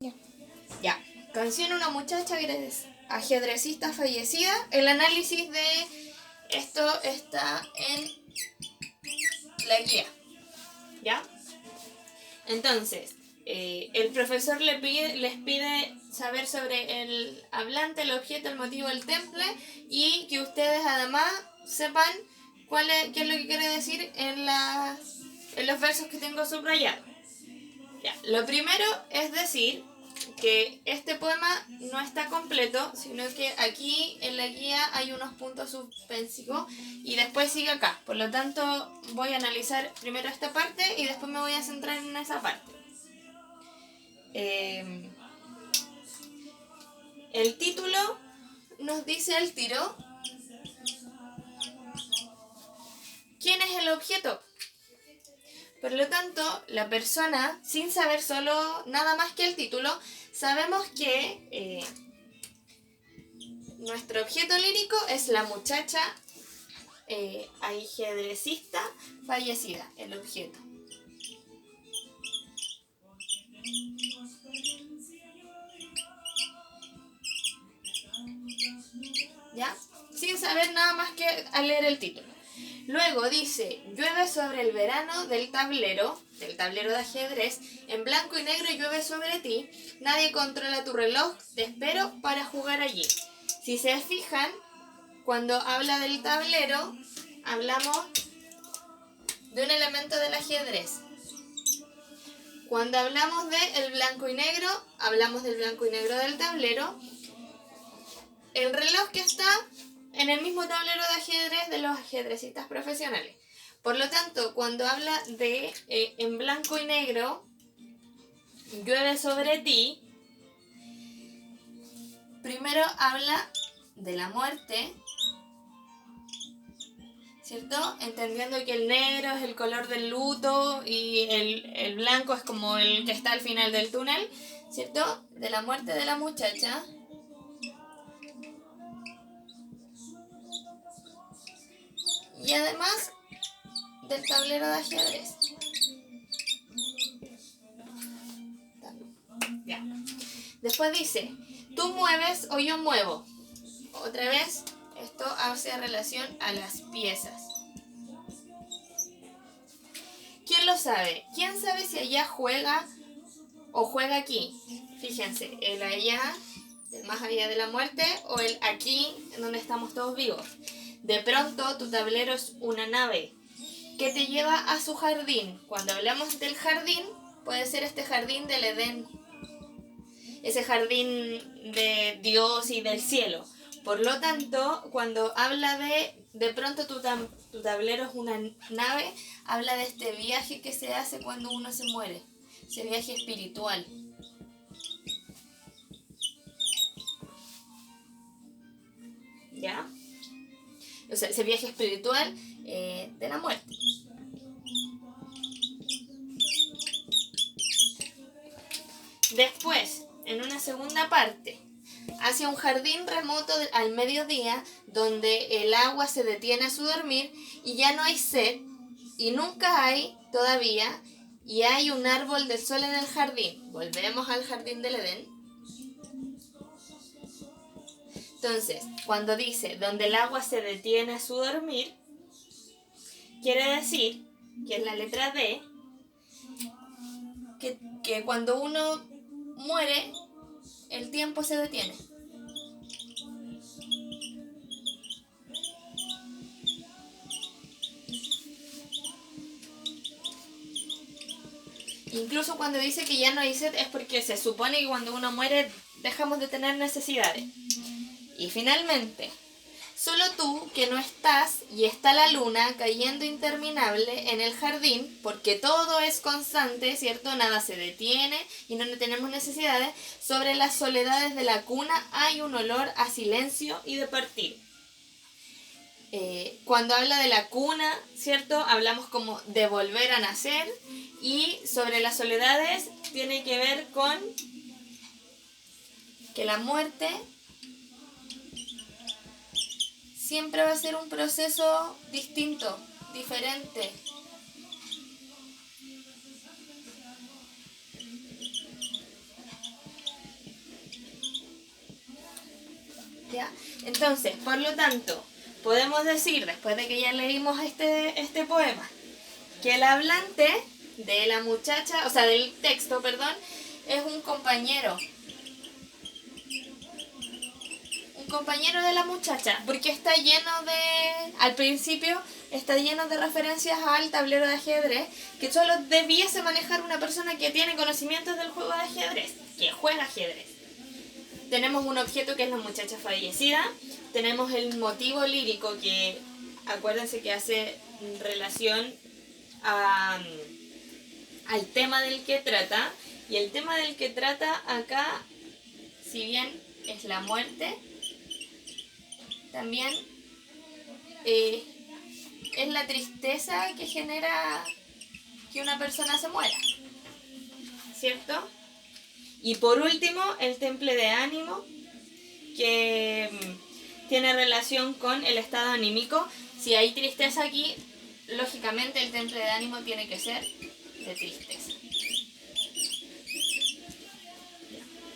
Ya. Ya. Canción Una muchacha ajedrecista fallecida. El análisis de esto está en la guía. ¿Ya? Entonces, el profesor les pide saber sobre el hablante, el objeto, el motivo, el temple, y que ustedes además sepan qué es lo que quiere decir en los versos que tengo subrayados. Ya. Lo primero es decir que este poema no está completo, sino que aquí en la guía hay unos puntos suspensivos y después sigue acá. Por lo tanto, voy a analizar primero esta parte y después me voy a centrar en esa parte. El título nos dice al tiro quién es el objeto. Por lo tanto, la persona, sin saber solo nada más que el título, sabemos que nuestro objeto lírico es la muchacha ajedrecista fallecida, el objeto. ¿Ya? Sin saber nada más que al leer el título. Luego dice, llueve sobre el verano del tablero de ajedrez, en blanco y negro llueve sobre ti, nadie controla tu reloj, te espero para jugar allí. Si se fijan, cuando habla del tablero, hablamos de un elemento del ajedrez. Cuando hablamos del blanco y negro, hablamos del blanco y negro del tablero. El reloj que está en el mismo tablero de ajedrez de los ajedrecistas profesionales. Por lo tanto, cuando habla de en blanco y negro, llueve sobre ti, primero habla de la muerte, ¿cierto? Entendiendo que el negro es el color del luto y el blanco es como el que está al final del túnel, ¿cierto? De la muerte de la muchacha. Y además del tablero de ajedrez. Ya. Después dice, tú mueves o yo muevo. Otra vez, esto hace relación a las piezas. ¿Quién lo sabe? ¿Quién sabe si allá juega o juega aquí? Fíjense, el allá, el más allá de la muerte, o el aquí, en donde estamos todos vivos. De pronto, tu tablero es una nave que te lleva a su jardín. Cuando hablamos del jardín, puede ser este jardín del Edén, ese jardín de Dios y del cielo. Por lo tanto, cuando habla de pronto tu tablero es una nave, habla de este viaje que se hace cuando uno se muere, ese viaje espiritual. ¿Ya? O sea, ese viaje espiritual de la muerte. Después, en una segunda parte, hacia un jardín remoto al mediodía, donde el agua se detiene a su dormir y ya no hay sed, y nunca hay todavía, y hay un árbol del sol en el jardín. Volvemos al jardín del Edén. Entonces, cuando dice donde el agua se detiene a su dormir, quiere decir que en la letra D, que cuando uno muere, el tiempo se detiene. Incluso cuando dice que ya no hay sed es porque se supone que cuando uno muere dejamos de tener necesidades. Y finalmente, solo tú que no estás y está la luna cayendo interminable en el jardín, porque todo es constante, ¿cierto? Nada se detiene y no tenemos necesidades. Sobre las soledades de la cuna hay un olor a silencio y de partir. Cuando habla de la cuna, ¿cierto? Hablamos como de volver a nacer, y sobre las soledades tiene que ver con que la muerte siempre va a ser un proceso distinto, diferente. ¿Ya? Entonces, por lo tanto, podemos decir, después de que ya leímos este poema, que el hablante de la muchacha, o sea, del texto, perdón, es un compañero de la muchacha, porque está lleno de, al principio, está lleno de referencias al tablero de ajedrez, que solo debiese manejar una persona que tiene conocimientos del juego de ajedrez, que juega ajedrez. Tenemos un objeto que es la muchacha fallecida, tenemos el motivo lírico que, acuérdense que hace relación al tema del que trata, y el tema del que trata acá, si bien es la muerte, también es la tristeza que genera que una persona se muera, ¿cierto? Y por último, el temple de ánimo, que tiene relación con el estado anímico. Si hay tristeza aquí, lógicamente el temple de ánimo tiene que ser de tristeza.